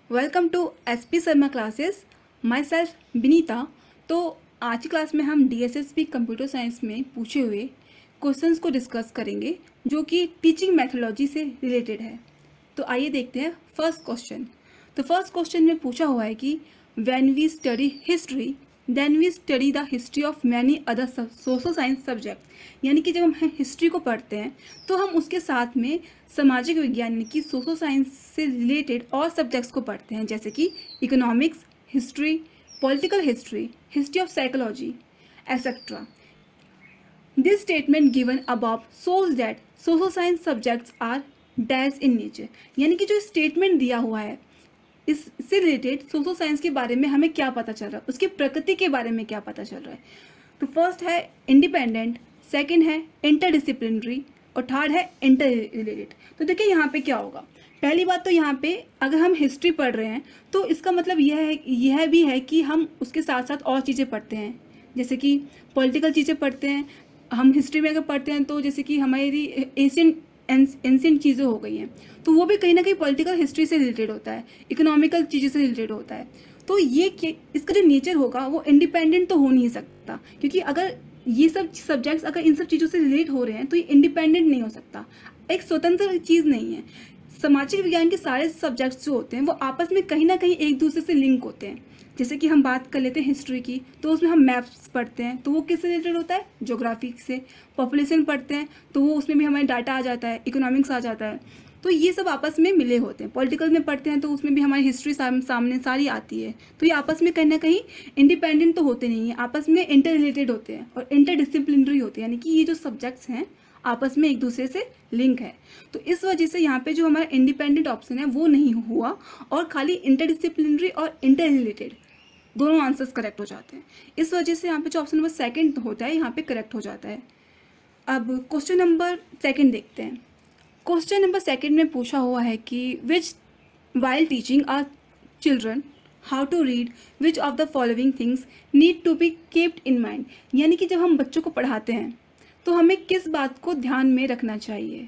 Welcome to SP Sharma classes. Myself Vinita. तो आज की क्लास में हम डीएसएसपी कंप्यूटर साइंस में पूछे हुए क्वेश्चंस को डिस्कस करेंगे जो कि टीचिंग मैथोलॉजी से रिलेटेड है। तो आइए देखते हैं फर्स्ट क्वेश्चन। तो फर्स्ट क्वेश्चन में पूछा हुआ है कि when we study history then we study the history of many other social science subject. यानी कि जब हम हिस्ट्री को पढ़ते हैं तो हम उसके साथ में सामाजिक विज्ञान यानी कि सोशल साइंस से रिलेटेड और सब्जेक्ट्स को पढ़ते हैं, जैसे कि economics, history, political history, history of psychology etcetera. This statement given above shows that social science subjects are dash in nature। यानी कि जो स्टेटमेंट दिया हुआ है इससे रिलेटेड सोशल साइंस के बारे में हमें क्या पता चल रहा है, उसकी प्रकृति के बारे में क्या पता चल रहा है। तो फर्स्ट है इंडिपेंडेंट, सेकंड है इंटरडिसिप्लिनरी और थर्ड है इंटर रिलेटेड। तो देखिए यहाँ पे क्या होगा। पहली बात तो यहाँ पे अगर हम हिस्ट्री पढ़ रहे हैं तो इसका मतलब यह भी है कि हम उसके साथ साथ और चीज़ें पढ़ते हैं, जैसे कि पॉलिटिकल चीज़ें पढ़ते हैं। हम हिस्ट्री में अगर पढ़ते हैं तो जैसे कि हमारी एंशिएंट चीज़ें हो गई हैं तो वो भी कहीं ना कहीं पॉलिटिकल हिस्ट्री से रिलेटेड होता है, इकोनॉमिकल चीज़ों से रिलेटेड होता है। तो ये इसका जो नेचर होगा वो इंडिपेंडेंट तो हो नहीं सकता, क्योंकि अगर ये सब सब्जेक्ट्स अगर इन सब चीज़ों से रिलेट हो रहे हैं तो ये इंडिपेंडेंट नहीं हो सकता, एक स्वतंत्र चीज़ नहीं है। सामाजिक विज्ञान के सारे सब्जेक्ट्स जो होते हैं वो आपस में कहीं ना कहीं एक दूसरे से लिंक होते हैं। जैसे कि हम बात कर लेते हैं हिस्ट्री की, तो उसमें हम मैप्स पढ़ते हैं तो वो किससे रिलेटेड होता है, ज्योग्राफी से। पॉपुलेशन पढ़ते हैं तो वो उसमें भी हमारे डाटा आ जाता है, इकोनॉमिक्स आ जाता है। तो ये सब आपस में मिले होते हैं। पॉलिटिकल में पढ़ते हैं तो उसमें भी हमारी हिस्ट्री सामने सारी आती है। तो ये आपस में कहीं ना कहीं इंडिपेंडेंट तो होते नहीं है, आपस में इंटर रिलेटेड होते हैं और इंटरडिसिप्लिनरी होते हैं। यानी कि ये जो सब्जेक्ट्स हैं आपस में एक दूसरे से लिंक है। तो इस वजह से यहाँ पे जो हमारा इंडिपेंडेंट ऑप्शन है वो नहीं हुआ और खाली इंटरडिसिप्लिनरी और इंटर रिलेटेड दोनों आंसर्स करेक्ट हो जाते हैं। इस वजह से यहाँ पे जो ऑप्शन नंबर सेकंड होता है यहाँ पे करेक्ट हो जाता है। अब क्वेश्चन नंबर सेकंड देखते हैं। क्वेश्चन नंबर सेकंड में पूछा हुआ है कि which while teaching are children how to read which of the following things need to be keeped in mind. यानी कि जब हम बच्चों को पढ़ाते हैं तो हमें किस बात को ध्यान में रखना चाहिए।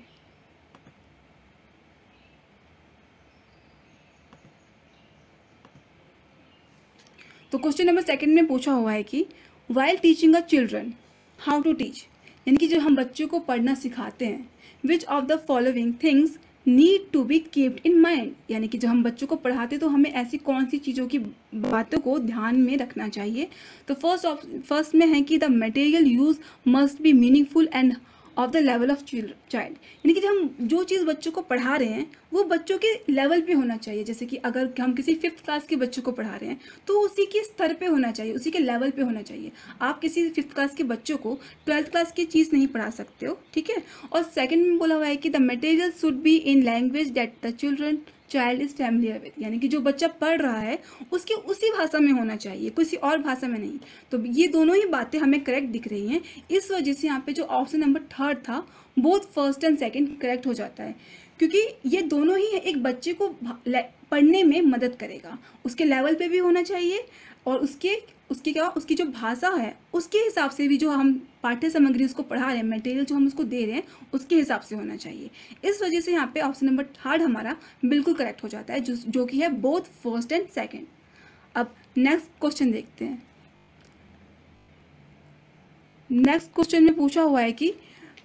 तो क्वेश्चन नंबर सेकंड में पूछा हुआ है कि while teaching a children how to teach. यानी कि जब हम बच्चों को पढ़ना सिखाते हैं which of the following things need to be keeped in mind. यानी कि जब हम बच्चों को पढ़ाते तो हमें ऐसी कौन सी चीज़ों की बातों को ध्यान में रखना चाहिए। तो फर्स्ट में है कि the material use must be meaningful end of the level of child. यानी कि जब हम जो चीज़ बच्चों को पढ़ा रहे हैं वो बच्चों के लेवल पे होना चाहिए। जैसे कि अगर हम किसी 5th क्लास के बच्चों को पढ़ा रहे हैं तो उसी के स्तर पे होना चाहिए, उसी के लेवल पे होना चाहिए। आप किसी 5th क्लास के बच्चों को 12th क्लास की चीज़ नहीं पढ़ा सकते हो, ठीक है। और सेकंड में बोला हुआ है कि the material should be in language that the child is familiar with. यानी कि जो बच्चा पढ़ रहा है उसकी उसी भाषा में होना चाहिए, किसी और भाषा में नहीं। तो ये दोनों ही बातें हमें करेक्ट दिख रही हैं। इस वजह से यहाँ पे जो ऑप्शन नंबर थर्ड था both first and second correct हो जाता है, क्योंकि ये दोनों ही एक बच्चे को पढ़ने में मदद करेगा। उसके लेवल पे भी होना चाहिए और उसकी जो भाषा है उसके हिसाब से भी, जो हम पाठ्य सामग्री उसको पढ़ा रहे हैं, मटेरियल जो हम उसको दे रहे हैं उसके हिसाब से होना चाहिए। इस वजह से यहाँ पे ऑप्शन नंबर थर्ड हमारा बिल्कुल करेक्ट हो जाता है, जो कि है बोथ फर्स्ट एंड सेकंड। अब नेक्स्ट क्वेश्चन देखते हैं। नेक्स्ट क्वेश्चन में पूछा हुआ है कि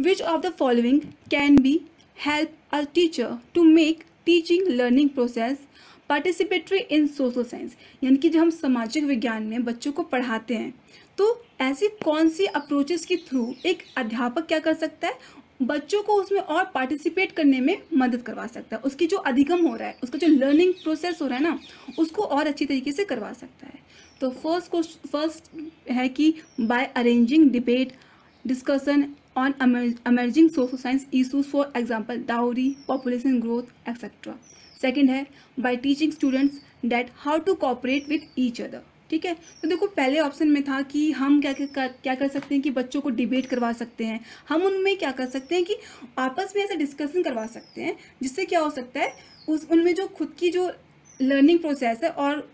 which of the following can be help a teacher to make teaching learning process participatory in social science. यानी कि जब हम सामाजिक विज्ञान में बच्चों को पढ़ाते हैं तो ऐसी कौन सी अप्रोचेस के थ्रू एक अध्यापक क्या कर सकता है, बच्चों को उसमें और पार्टिसिपेट करने में मदद करवा सकता है। उसकी जो अधिगम हो रहा है, उसका जो लर्निंग प्रोसेस हो रहा है ना, उसको और अच्छी तरीके से करवा सकता है। तो फर्स्ट है कि by arranging debate discussion on emerging social science issues, for example dowry, population growth etc. Second है by teaching students that how to cooperate with each other. ठीक है, तो देखो पहले ऑप्शन में था कि हम क्या कर सकते हैं कि बच्चों को डिबेट करवा सकते हैं। हम उनमें क्या कर सकते हैं कि आपस में ऐसा डिस्कशन करवा सकते हैं जिससे क्या हो सकता है उनमें जो खुद की जो लर्निंग प्रोसेस है और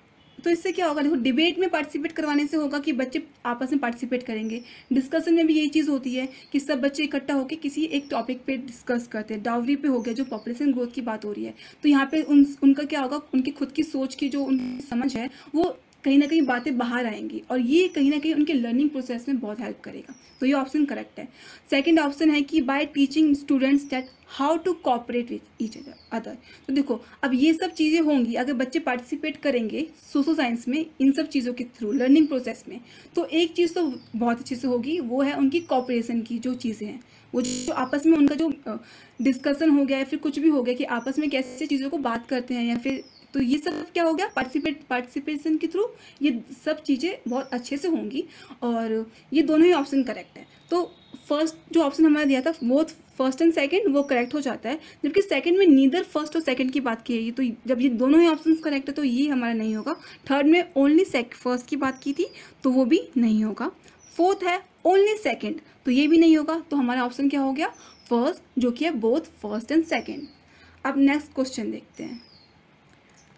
तो इससे क्या होगा, देखो डिबेट में पार्टिसिपेट करवाने से होगा कि बच्चे आपस में पार्टिसिपेट करेंगे। डिस्कशन में भी यही चीज़ होती है कि सब बच्चे इकट्ठा होकर किसी एक टॉपिक पे डिस्कस करते हैं। डाउरी पे हो गया, जो पॉपुलेशन ग्रोथ की बात हो रही है, तो यहाँ पे उनका क्या होगा, उनकी खुद की सोच की जो उनकी समझ है वो कहीं ना कहीं बातें बाहर आएंगी और ये कहीं ना कहीं उनके लर्निंग प्रोसेस में बहुत हेल्प करेगा। तो ये ऑप्शन करेक्ट है। सेकंड ऑप्शन है कि by teaching students that how to cooperate with each other. तो देखो अब ये सब चीज़ें होंगी अगर बच्चे पार्टिसिपेट करेंगे सोशल साइंस में, इन सब चीज़ों के थ्रू लर्निंग प्रोसेस में, तो एक चीज़ तो बहुत अच्छे से होगी, वो है उनकी कोऑपरेशन की जो चीज़ें हैं, वो जो आपस में उनका जो डिस्कशन हो गया या फिर कुछ भी हो गया कि आपस में कैसे चीज़ों को बात करते हैं या फिर, तो ये सब क्या हो गया, पार्टिसिपेशन के थ्रू ये सब चीज़ें बहुत अच्छे से होंगी और ये दोनों ही ऑप्शन करेक्ट है। तो फर्स्ट जो ऑप्शन हमारा दिया था बोथ फर्स्ट एंड सेकंड वो करेक्ट हो जाता है, जबकि सेकंड में नीदर फर्स्ट और सेकंड की बात की है, तो जब ये दोनों ही ऑप्शंस करेक्ट है तो ये हमारा नहीं होगा। थर्ड में ओनली फर्स्ट की बात की थी तो वो भी नहीं होगा। फोर्थ है ओनली सेकंड, तो ये भी नहीं होगा। तो हमारा ऑप्शन क्या हो गया, फर्स्ट, जो कि है बोथ फर्स्ट एंड सेकंड। अब नेक्स्ट क्वेश्चन देखते हैं।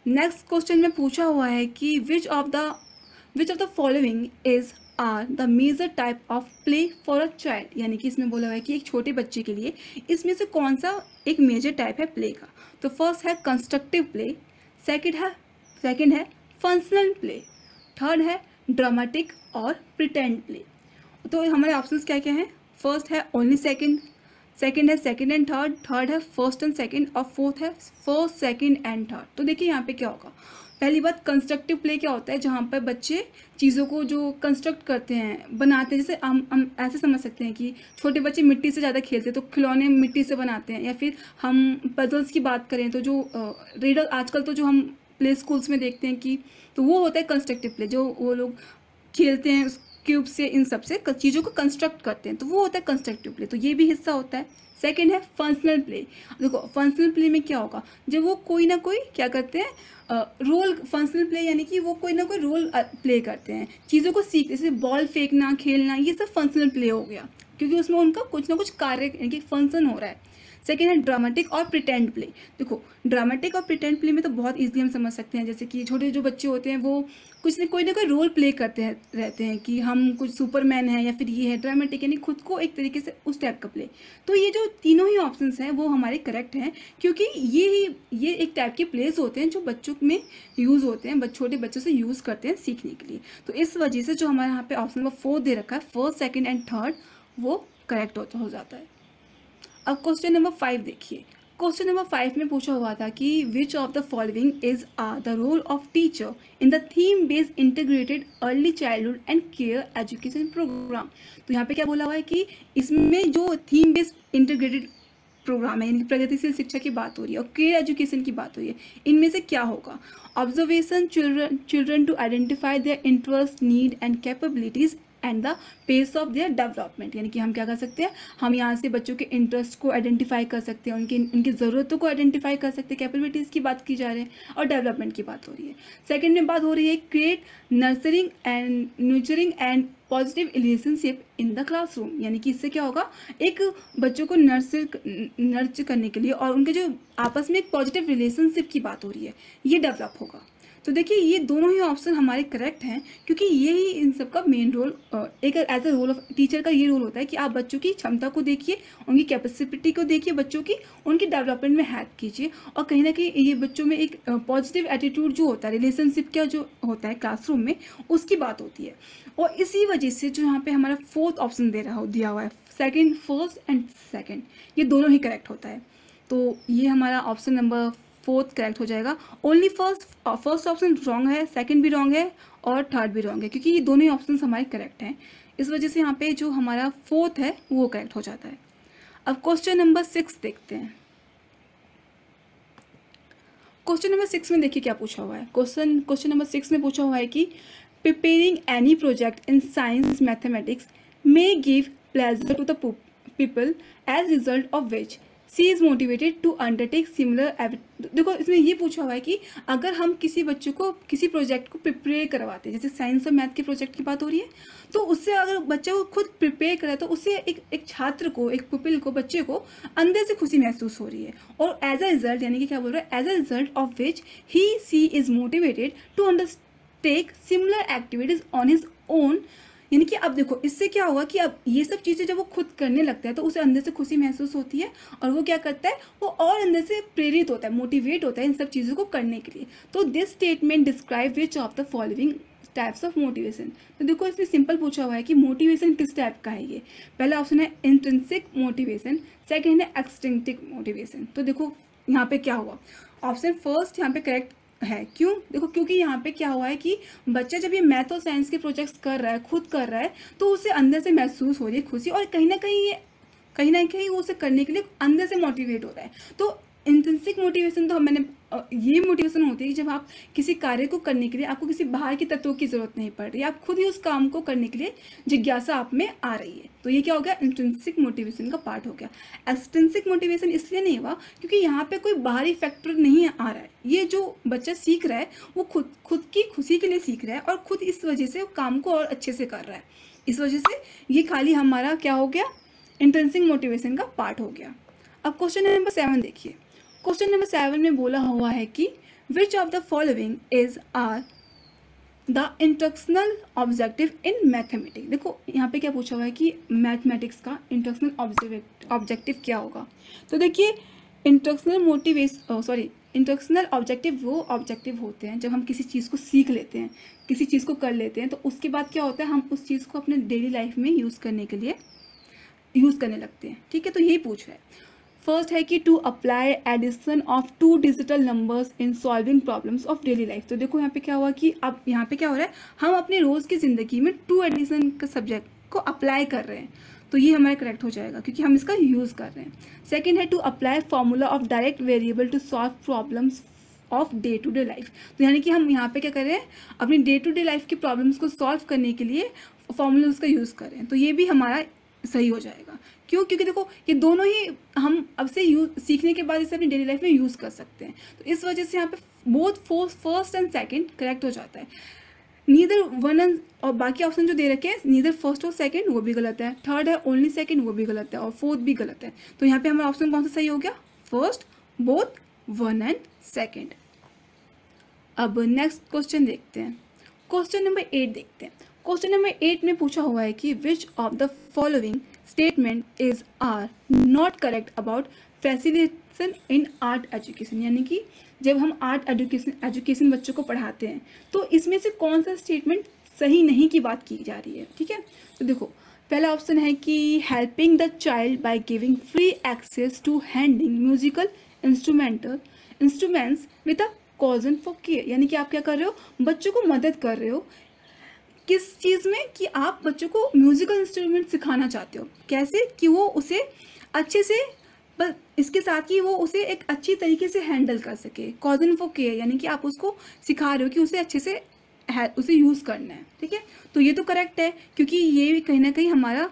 नेक्स्ट क्वेश्चन में पूछा हुआ है कि which of the following is are the major type of play for a child, यानी कि इसमें बोला हुआ है कि एक छोटे बच्चे के लिए इसमें से कौन सा एक मेजर टाइप है प्ले का। तो फर्स्ट है कंस्ट्रक्टिव प्ले, सेकंड है फंक्शनल प्ले, थर्ड है ड्रामेटिक और प्रिटेंड प्ले। तो हमारे ऑप्शंस क्या क्या हैं, फर्स्ट है ओनली सेकंड है सेकंड एंड थर्ड है फर्स्ट एंड सेकंड और फोर्थ है फर्स्ट सेकंड एंड थर्ड। तो देखिए यहाँ पे क्या होगा, पहली बात कंस्ट्रक्टिव प्ले क्या होता है, जहाँ पर बच्चे चीज़ों को जो कंस्ट्रक्ट करते हैं, बनाते हैं। जैसे हम ऐसे समझ सकते हैं कि छोटे बच्चे मिट्टी से ज़्यादा खेलते हैं तो खिलौने मिट्टी से बनाते हैं, या फिर हम पजल्स की बात करें तो जो रीडर आजकल तो जो हम प्ले स्कूल्स में देखते हैं कि, तो वो होता है कंस्ट्रक्टिव प्ले, जो वो लोग खेलते हैं क्यूब से, इन सब से चीज़ों को कंस्ट्रक्ट करते हैं, तो वो होता है कंस्ट्रक्टिव प्ले, तो ये भी हिस्सा होता है। सेकंड है फंक्शनल प्ले। देखो फंक्शनल प्ले में क्या होगा, जब वो कोई ना कोई क्या करते हैं रोल, फंक्शनल प्ले यानी कि वो कोई ना कोई रोल प्ले करते हैं, चीज़ों को सीखते, जैसे बॉल फेंकना, खेलना, ये सब फंक्शनल प्ले हो गया, क्योंकि उसमें उनका कुछ ना कुछ कार्य यानी कि फंक्शन हो रहा है। सेकेंड है ड्रामेटिक और प्रिटेंड प्ले। देखो ड्रामेटिक और प्रिटेंड प्ले में तो बहुत ईजिली हम समझ सकते हैं, जैसे कि छोटे जो बच्चे होते हैं वो कुछ न कोई रोल प्ले करते हैं रहते हैं कि हम कुछ सुपरमैन है या फिर ये है। ड्रामेटिक यानी खुद को एक तरीके से उस टाइप का प्ले। तो ये जो तीनों ही ऑप्शंस हैं वो हमारे करेक्ट हैं, क्योंकि ये एक टाइप के प्लेस होते हैं जो बच्चों में यूज़ होते हैं, छोटे बच्चों से यूज़ करते हैं सीखने के लिए। तो इस वजह से जो हमारे यहाँ पे ऑप्शन नंबर 4 दे रखा है, फर्स्ट सेकेंड एंड थर्ड, वो करेक्ट हो जाता है। अब क्वेश्चन नंबर 5 देखिए। क्वेश्चन नंबर 5 में पूछा हुआ था कि which of the following is the role of teacher in the theme based integrated early childhood and care education programme. तो यहाँ पे क्या बोला हुआ है कि इसमें जो थीम बेस्ड इंटीग्रेटेड प्रोग्राम है, यानी प्रगतिशील शिक्षा की बात हो रही है और केयर एजुकेशन की बात हो रही है, इनमें से क्या होगा। Observation children to identify their interest, need and capabilities and the pace of their development. यानी कि हम क्या कर सकते हैं, हम यहाँ से बच्चों के इंटरेस्ट को आइडेंटिफाई कर सकते हैं, उनकी ज़रूरतों को आइडेंटिफाई कर सकते हैं, कैपेबिलिटीज़ की बात की जा रही है और डेवलपमेंट की बात हो रही है। सेकंड में बात हो रही है create nurturing and positive relationship in the classroom. यानी कि इससे क्या होगा, एक बच्चों को नर्च करने के लिए और उनके जो आपस में एक पॉजिटिव रिलेशनशिप की बात हो रही है, ये डेवलप होगा। तो देखिए ये दोनों ही ऑप्शन हमारे करेक्ट हैं, क्योंकि ये ही इन सब का मेन रोल, एक as a role of teacher का ये रोल होता है कि आप बच्चों की क्षमता को देखिए, उनकी कैपेसिटी को देखिए, बच्चों की उनकी डेवलपमेंट में हेल्प कीजिए, और कहीं ना कहीं ये बच्चों में एक पॉजिटिव एटीट्यूड जो होता है रिलेशनशिप का जो होता है क्लासरूम में, उसकी बात होती है। और इसी वजह से जो यहाँ पे हमारा फोर्थ ऑप्शन दिया हुआ है, सेकेंड, फर्स्ट एंड सेकेंड, ये दोनों ही करेक्ट होता है। तो ये हमारा ऑप्शन नंबर 4 करेक्ट हो जाएगा। ओनली फर्स्ट ऑप्शन रॉन्ग है, सेकंड भी रॉन्ग है और थर्ड भी रॉन्ग है, क्योंकि ये दोनों ही ऑप्शंस हमारे करेक्ट हैं। इस वजह से यहाँ पे जो हमारा 4th है वो करेक्ट हो जाता है। अब क्वेश्चन नंबर 6 देखते हैं। क्वेश्चन नंबर 6 में देखिए क्या पूछा हुआ है। क्वेश्चन नंबर 6 में पूछा हुआ है कि preparing any project in science mathematics may give pleasure to the people as result of which she is motivated to undertake similar. देखो इसमें ये पूछा हुआ है कि अगर हम किसी बच्चे को किसी प्रोजेक्ट को प्रिपेयर करवाते हैं, जैसे साइंस और मैथ के प्रोजेक्ट की बात हो रही है, तो उससे अगर बच्चा को खुद प्रिपेयर करे तो उससे एक छात्र को, एक पुपिल को, बच्चे को अंदर से खुशी महसूस हो रही है, और एज अ रिजल्ट, यानी कि क्या बोल रहा है, as a result of which he she is motivated take similar activities on his own. यानी कि अब देखो इससे क्या होगा कि अब ये सब चीज़ें जब वो खुद करने लगता है तो उसे अंदर से खुशी महसूस होती है और वो क्या करता है, वो और अंदर से प्रेरित होता है, मोटिवेट होता है इन सब चीज़ों को करने के लिए। तो this statement describe which of the following types of motivation. तो देखो इसमें सिंपल पूछा हुआ है कि मोटिवेशन किस टाइप का है। ये पहला ऑप्शन है इंट्रिंसिक मोटिवेशन, सेकेंड है एक्सट्रिंसिक मोटिवेशन। तो देखो यहाँ पे क्या हुआ, ऑप्शन फर्स्ट यहाँ पे करेक्ट है। क्यों? देखो क्योंकि यहाँ पे क्या हुआ है कि बच्चा जब ये मैथ और साइंस के प्रोजेक्ट्स कर रहा है, खुद कर रहा है, तो उसे अंदर से महसूस हो रही है खुशी और कहीं ना कहीं वो उसे करने के लिए अंदर से मोटिवेट हो रहा है। तो इंट्रिंसिक मोटिवेशन तो मैंने ये मोटिवेशन होती है कि जब आप किसी कार्य को करने के लिए आपको किसी बाहर की तत्वों की जरूरत नहीं पड़ रही, आप खुद ही उस काम को करने के लिए जिज्ञासा आप में आ रही है। तो ये क्या हो गया, इंट्रिंसिक मोटिवेशन का पार्ट हो गया। एक्सट्रिंसिक मोटिवेशन इसलिए नहीं हुआ क्योंकि यहाँ पे कोई बाहरी फैक्टर नहीं आ रहा है, ये जो बच्चा सीख रहा है वो खुद की खुशी के लिए सीख रहा है और खुद इस वजह से काम को और अच्छे से कर रहा है। इस वजह से ये खाली हमारा क्या हो गया, इंट्रिंसिक मोटिवेशन का पार्ट हो गया। अब क्वेश्चन नंबर 7 देखिए। क्वेश्चन नंबर 7 में बोला हुआ है कि which of the following is are the instructional objective in mathematics. देखो यहाँ पे क्या पूछा हुआ है कि मैथमेटिक्स का इंस्ट्रक्शनल ऑब्जेक्टिव क्या होगा। तो देखिए इंस्ट्रक्शनल ऑब्जेक्टिव वो ऑब्जेक्टिव होते हैं जब हम किसी चीज़ को सीख लेते हैं, किसी चीज़ को कर लेते हैं, तो उसके बाद क्या होता है, हम उस चीज़ को अपने डेली लाइफ में यूज़ करने लगते हैं। ठीक है, तो यही पूछ रहा है। फर्स्ट है कि to apply addition of 2 digital numbers in solving problems of daily life. तो देखो यहाँ पे क्या हुआ कि अब यहाँ पे क्या हो रहा है, हम अपने रोज़ की ज़िंदगी में 2 एडिशन का सब्जेक्ट को अप्लाई कर रहे हैं, तो ये हमारा करेक्ट हो जाएगा क्योंकि हम इसका यूज़ कर रहे हैं। सेकेंड है to apply formula of direct variable to solve problems of day to day life. तो यानी कि हम यहाँ पे क्या कर रहे हैं, अपनी डे टू डे लाइफ की प्रॉब्लम्स को सॉल्व करने के लिए फॉर्मूलाज का यूज़ कर रहे हैं, तो ये भी हमारा सही हो जाएगा। क्यों? क्योंकि देखो ये दोनों ही हम अब से सीखने के बाद इसे अपनी डेली लाइफ में यूज़ कर सकते हैं, तो इस वजह से यहाँ पे both first and second correct हो जाता है। नीदर वन एंड, और बाकी ऑप्शन जो दे रखे हैं नीदर फर्स्ट और सेकंड वो भी गलत है, थर्ड है ओनली सेकंड वो भी गलत है, और फोर्थ भी गलत है। तो यहाँ पे हमारा ऑप्शन कौन सा सही हो गया, first, both, one and second. अब नेक्स्ट क्वेश्चन देखते हैं, क्वेश्चन नंबर 8 देखते हैं। क्वेश्चन नंबर 8 में पूछा हुआ है कि which of the following statement is are not correct about facilitation in art education. यानी कि जब हम आर्ट एजुकेशन बच्चों को पढ़ाते हैं तो इसमें से कौन सा स्टेटमेंट सही नहीं की बात की जा रही है। ठीक है, तो देखो पहला ऑप्शन है कि helping the child by giving free access to handling musical instruments with a caution for care. यानी कि आप क्या कर रहे हो, बच्चों को मदद कर रहे हो किस चीज़ में, कि आप बच्चों को म्यूजिकल इंस्ट्रूमेंट सिखाना चाहते हो। कैसे? कि वो उसे अच्छे से, बस इसके साथ ही वो उसे एक अच्छी तरीके से हैंडल कर सके। कॉजन फॉर केयर यानी कि आप उसको सिखा रहे हो कि उसे अच्छे से उसे यूज़ करना है। ठीक है, तो ये तो करेक्ट है क्योंकि ये कहीं ना कहीं हमारा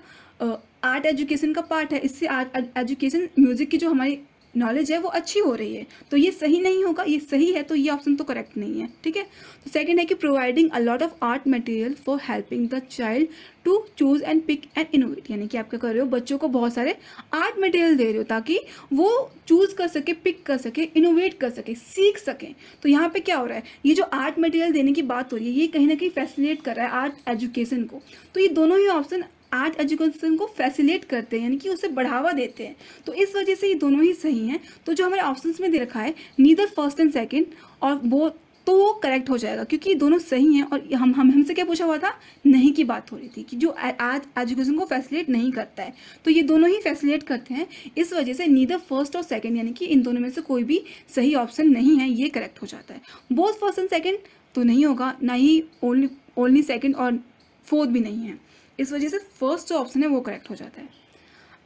आर्ट एजुकेशन का पार्ट है। इससे आर्ट एजुकेशन म्यूज़िक की जो हमारी नॉलेज है वो अच्छी हो रही है, तो ये सही नहीं होगा, ये सही है, तो ये ऑप्शन तो करेक्ट नहीं है। ठीक है, तो सेकंड है कि providing a lot of art material for helping the child to choose and pick and innovate. यानी कि आप क्या कर रहे हो, बच्चों को बहुत सारे आर्ट मटेरियल दे रहे हो ताकि वो चूज कर सके, पिक कर सके, इनोवेट कर सके, सीख सकें। तो यहाँ पे क्या हो रहा है, ये जो आर्ट मटेरियल देने की बात हो रही है ये कहीं ना कहीं फैसिलिटेट कर रहा है आर्ट एजुकेशन को। तो ये दोनों ही ऑप्शन आर्ट एजुकेशन को फैसिलिटेट करते हैं, यानी कि उसे बढ़ावा देते हैं, तो इस वजह से ये दोनों ही सही हैं। तो जो हमारे ऑप्शंस में दे रखा है नीदर फर्स्ट एंड सेकंड और वो, तो वो करेक्ट हो जाएगा क्योंकि ये दोनों सही हैं। और हमसे क्या पूछा हुआ था, नहीं की बात हो रही थी कि जो आर्ट एजुकेशन को फैसिलिटेट नहीं करता है, तो ये दोनों ही फैसिलिटेट करते हैं। इस वजह से नीदर फर्स्ट और सेकंड यानी कि इन दोनों में से कोई भी सही ऑप्शन नहीं है, ये करेक्ट हो जाता है। बोथ फर्स्ट एंड सेकंड तो नहीं होगा, ना ही ओनली सेकंड और फोर्थ भी नहीं है, इस वजह से फर्स्ट जो ऑप्शन है वो करेक्ट हो जाता है।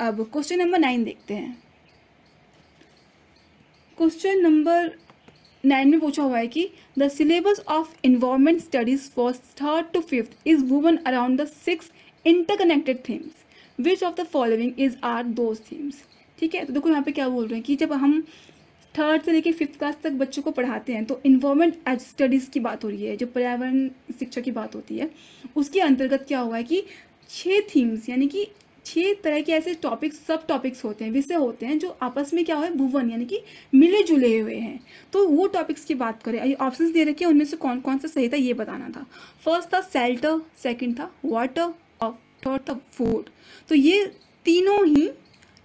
अब क्वेश्चन नंबर 9 देखते हैं। क्वेश्चन नंबर 9 में पूछा हुआ है कि the syllabus of environment studies for 3rd to 5th is woven around the 6 interconnected themes, which of the following is are those themes. ठीक है, तो देखो यहाँ पे क्या बोल रहे हैं कि जब हम 3rd से लेकर 5th क्लास तक बच्चों को पढ़ाते हैं तो इन्वायरमेंट स्टडीज़ की बात हो रही है, जो पर्यावरण शिक्षा की बात होती है, उसके अंतर्गत क्या हुआ है कि 6 थीम्स यानी कि 6 तरह के ऐसे टॉपिक्स, सब टॉपिक्स होते हैं, विषय होते हैं जो आपस में क्या हुआ है, भुवन यानी कि मिले जुले हुए हैं। तो वो टॉपिक्स की बात करें, ऑप्शंस दे रखे हैं, उनमें से कौन कौन सा सही था ये बताना था। फर्स्ट था शेल्टर, सेकंड था वाटर और थर्ड था फूड। तो ये तीनों ही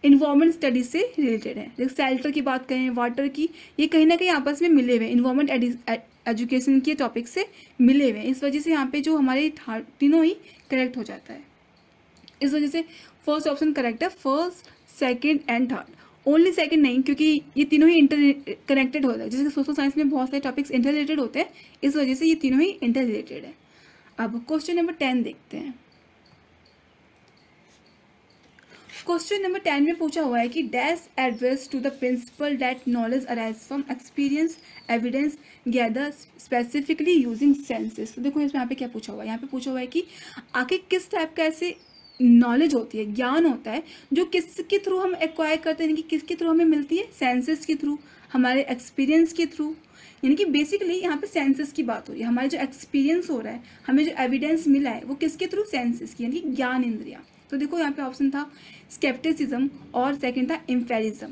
इन्वायरमेंट स्टडीज से रिलेटेड है। जैसे शेल्टर की बात करें, वाटर की, ये कहीं ना कहीं आपस में मिले हुए हैं, इन्वायरमेंट एजुकेशन के टॉपिक से मिले हुए हैं। इस वजह से यहाँ पे जो हमारे तीनों ही करेक्ट हो जाता है। इस वजह से फर्स्ट ऑप्शन करेक्ट है, first, second and third. Only second नहीं, क्योंकि ये तीनों ही इंटर कनेक्टेड होता है। जैसे सोशल साइंस में बहुत सारे टॉपिक्स इंटर रिलेटेड होते हैं, इस वजह से ये तीनों ही इंटर रिलेटेड है। अब क्वेश्चन नंबर 10 देखते हैं। क्वेश्चन नंबर 10 में पूछा हुआ है कि dash adverse to the principle that knowledge arise from experience evidence gather specifically using senses. तो देखो इसमें यहाँ पे क्या पूछा हुआ है, यहाँ पे पूछा हुआ है कि आखिर किस टाइप का ऐसे नॉलेज होती है, ज्ञान होता है जो किसके थ्रू हम एक्वायर करते हैं, यानी कि किसके थ्रू हमें मिलती है, सेंसेस के थ्रू, हमारे एक्सपीरियंस के थ्रू। यानी कि बेसिकली यहाँ पे सेंसेस की बात हो रही है। हमारे जो एक्सपीरियंस हो रहा है, हमें जो एविडेंस मिला है, वो किसके थ्रू, सेंसेस की, यानी कि ज्ञान इंद्रिया। तो देखो यहाँ पे ऑप्शन था स्केप्टिसिज्म और सेकंड था एम्पेरिज्म।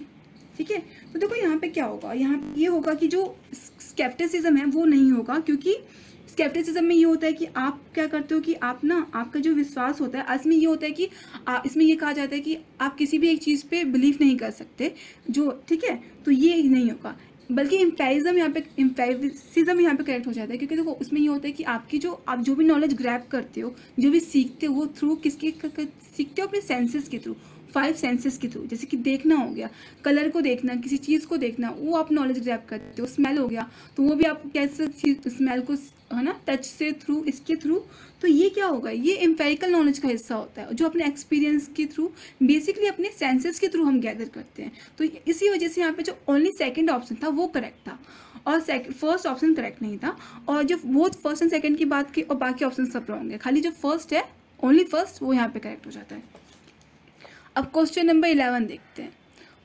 ठीक है, तो देखो यहाँ पे क्या होगा, यहाँ ये होगा कि जो स्केप्टिसिज्म है वो नहीं होगा, क्योंकि स्केप्टिसिज्म में ये होता है कि आप क्या करते हो कि आप ना, आपका जो विश्वास होता है, इसमें ये होता है कि इसमें ये कहा जाता है कि आप किसी भी एक चीज़ पे बिलीव नहीं कर सकते जो, ठीक है, तो ये नहीं होगा। बल्कि एम्पेरिज्म यहाँ पे, एम्पेरिसिज्म यहाँ पे करेक्ट हो जाता है, क्योंकि देखो उसमें ये होता है कि आपकी जो, आप जो भी नॉलेज ग्रैब करते हो, जो भी सीखते हो, वो थ्रू किसके सीखते हो, अपने सेंसेस के थ्रू, 5 सेंसेस के थ्रू। जैसे कि देखना हो गया, कलर को देखना, किसी चीज़ को देखना, वो आप नॉलेज ग्रैब करते हो। स्मेल हो गया, तो वो भी आप कैसे स्मेल को, है ना, टच से थ्रू, इसके थ्रू। तो ये क्या होगा, ये एम्पेरिकल नॉलेज का हिस्सा होता है, जो अपने एक्सपीरियंस के थ्रू, बेसिकली अपने सेंसेस के थ्रू हम गैदर करते हैं। तो इसी वजह से यहाँ पे जो ओनली सेकंड ऑप्शन था वो करेक्ट था, और फर्स्ट ऑप्शन करेक्ट नहीं था। और जो वो फर्स्ट एंड सेकंड की बात की, और बाकी ऑप्शन सब रॉन्ग है, खाली जो फर्स्ट है, ओनली फर्स्ट, वो यहाँ पे करेक्ट हो जाता है। अब क्वेश्चन नंबर 11 देखते हैं।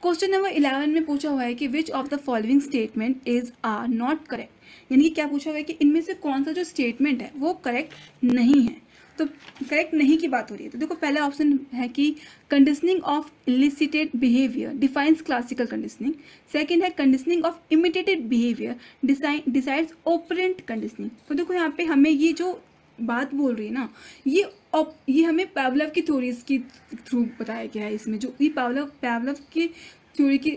क्वेश्चन नंबर 11 में पूछा हुआ है कि which of the following statement is are not correct. यानी कि क्या पूछा हुआ है कि इनमें से कौन सा जो स्टेटमेंट है वो करेक्ट नहीं है। तो करेक्ट नहीं की बात हो रही है। तो देखो पहला ऑप्शन है कि conditioning of elicited behaviour defines classical conditioning. Second है conditioning of imitated behaviour decides operant conditioning. तो देखो यहाँ पे हमें ये जो बात बोल रही है ना, ये हमें पावलोव की थ्योरीज की थ्रू बताया गया है। इसमें जो ये पावलोव की थ्योरी की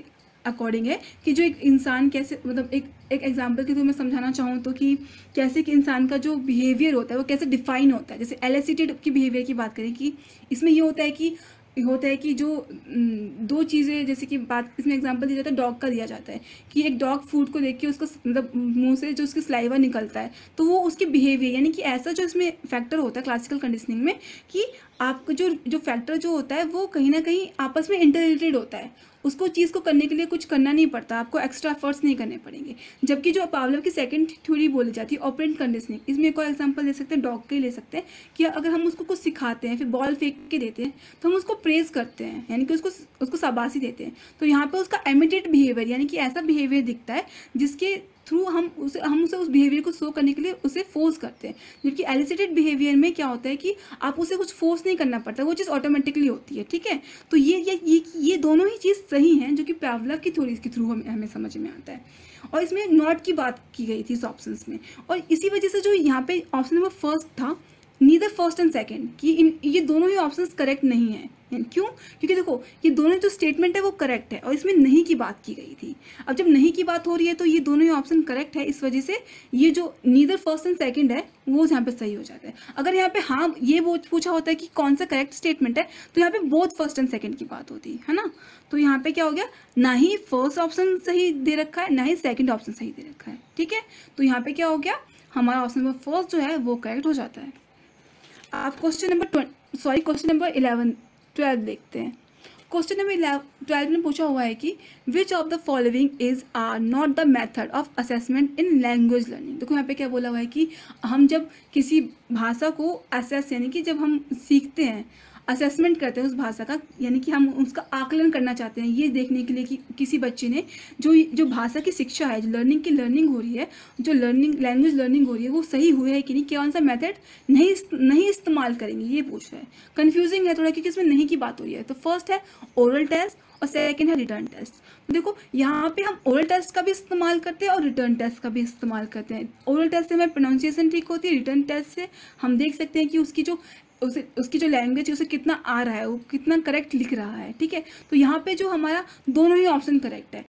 अकॉर्डिंग है कि जो एक इंसान कैसे, मतलब एक एग्जांपल के थ्रू मैं समझाना चाहूँ तो कि कैसे कि इंसान का जो बिहेवियर होता है वो कैसे डिफाइन होता है। जैसे एलिसिटेड की बिहेवियर की बात करें कि इसमें ये होता है कि जो दो चीज़ें, जैसे कि बात इसमें एग्जांपल दिया जाता है, डॉग का दिया जाता है कि एक डॉग फूड को देख के उसका मतलब मुंह से जो उसकी स्लाइवा निकलता है, तो वो उसके बिहेवियर, यानी कि ऐसा जो इसमें फैक्टर होता है क्लासिकल कंडीशनिंग में कि आपका जो फैक्टर जो होता है वो कहीं ना कहीं आपस में इंटर रिलेटेड होता है। उसको चीज़ को करने के लिए कुछ करना नहीं पड़ता, आपको एक्स्ट्रा एफर्ट्स नहीं करने पड़ेंगे। जबकि जो पावलोव की सेकंड थ्योरी बोली जाती है ऑपरेंट कंडीशनिंग, इसमें कोई एग्जांपल ले सकते हैं, डॉग के ले सकते हैं कि अगर हम उसको कुछ सिखाते हैं, फिर बॉल फेंक के देते हैं, तो हम उसको प्रेज करते हैं, यानी कि उसको शाबाशी देते हैं। तो यहाँ पे उसका इमिटेट बिहेवियर, यानी कि ऐसा बिहेवियर दिखता है जिसके थ्रू हम उसे उस बिहेवियर को शो करने के लिए उसे फोर्स करते हैं। जबकि एलिसिटेड बिहेवियर में क्या होता है कि आप उसे कुछ फोर्स नहीं करना पड़ता, वो चीज़ ऑटोमेटिकली होती है। ठीक है, तो ये दोनों ही चीज़ सही हैं, जो कि पावलोव की थ्योरी के थ्रू हमें समझ में आता है। और इसमें नॉट की बात की गई थी इस ऑप्शन में, और इसी वजह से जो यहाँ पे ऑप्शन नंबर फर्स्ट था, नीदर फर्स्ट एंड सेकंड, कि ये दोनों ही ऑप्शंस करेक्ट नहीं है। क्यों? क्योंकि देखो ये दोनों जो स्टेटमेंट है वो करेक्ट है, और इसमें नहीं की बात की गई थी। अब जब नहीं की बात हो रही है तो ये दोनों ही ऑप्शन करेक्ट है, इस वजह से ये जो नीदर फर्स्ट एंड सेकंड है वो यहाँ पे सही हो जाता है। अगर यहाँ पे हाँ ये वो पूछा होता है कि कौन सा करेक्ट स्टेटमेंट है, तो यहाँ पे बोथ फर्स्ट एंड सेकंड की बात होती है ना। तो यहाँ पे क्या हो गया, ना ही फर्स्ट ऑप्शन सही दे रखा है, ना ही सेकेंड ऑप्शन सही दे रखा है। ठीक है, तो यहाँ पे क्या हो गया, हमारा ऑप्शन नंबर फर्स्ट जो है वो करेक्ट हो जाता है। आप क्वेश्चन नंबर 12 देखते हैं। क्वेश्चन नंबर 12 में पूछा हुआ है कि which of the following is are not the method of assessment in language learning. देखो यहाँ पे क्या बोला हुआ है कि हम जब किसी भाषा को असेस, यानी कि जब हम सीखते हैं, असेसमेंट करते हैं उस भाषा का, यानी कि हम उसका आकलन करना चाहते हैं ये देखने के लिए कि किसी बच्चे ने जो भाषा की शिक्षा है, जो लर्निंग हो रही है, जो लैंग्वेज लर्निंग हो रही है, वो सही हुई है कि नहीं, कौन सा मेथड नहीं इस्तेमाल करेंगे, ये पूछ रहा है। कन्फ्यूजिंग है थोड़ा क्योंकि इसमें नहीं की बात हो रही है। तो फर्स्ट है ओरल टेस्ट और सेकंड है रिटर्न टेस्ट। तो देखो यहाँ पे हम ओरल टेस्ट का भी इस्तेमाल करते हैं और रिटर्न टेस्ट का भी इस्तेमाल करते हैं। ओरल टेस्ट से हमारी प्रोनाउंसिएशन ठीक होती है, रिटर्न टेस्ट से हम देख सकते हैं कि उसकी जो लैंग्वेज है उसे कितना आ रहा है, वो कितना करेक्ट लिख रहा है। ठीक है, तो यहाँ पे जो हमारा दोनों ही ऑप्शन करेक्ट है।